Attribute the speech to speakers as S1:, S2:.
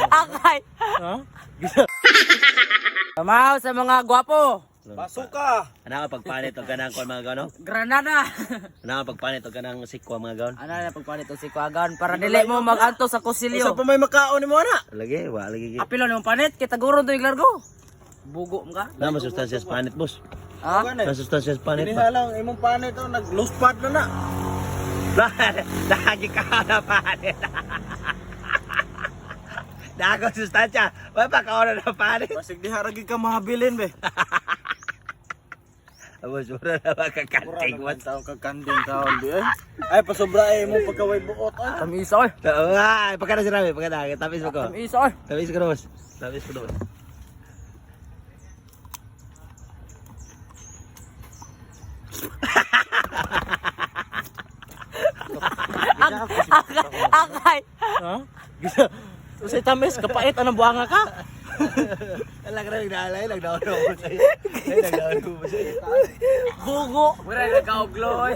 S1: Akay.
S2: Ha?
S1: Tamaw sa mga gwapo.
S2: Basuka.
S3: Ano ka pagpanit o ganang kon mga gano?
S1: Granada.
S3: Ano ka pagpanit o ganang sikwa mga gaon?
S1: Ano na pagpalit si Kuagan para dili mo maganto sa
S2: Usa
S1: kusilyo.
S2: pa may makaon ni mo na.
S3: Lagi, wa lagi.
S1: Apilo ni mo panit kita guro to iglargo. Bugo mo ka.
S3: Na masustansya sa panit, boss.
S1: Ha?
S3: Masustansya sa panit ba?
S2: Inihalang imong panit to nag loose pad na na.
S3: Lagi ka na panit. Dago sustansya. Wa pa ka na panit.
S2: Basig diha ra gid ka mahabilin be.
S3: Boss, mura na ba kakanting
S2: Tingwan
S3: mo?
S2: taon ka kanding taon di eh. Ay pasobra eh mo pagkaway buot ay.
S1: Tamisa oy.
S3: Ay, pagkana si Rami, pagkana. Tapis mo ko.
S1: Tamisa oy.
S3: Tapis ko na, boss. Tapis ko na, boss.
S1: Akay.
S2: Ha? Usay tamis kapait anong buanga ka?
S3: Alam ka na, nagdaalay, nagdaon ako sa'yo. Nagdaon ako sa'yo.
S1: Bugo. Mura nagkaugloy.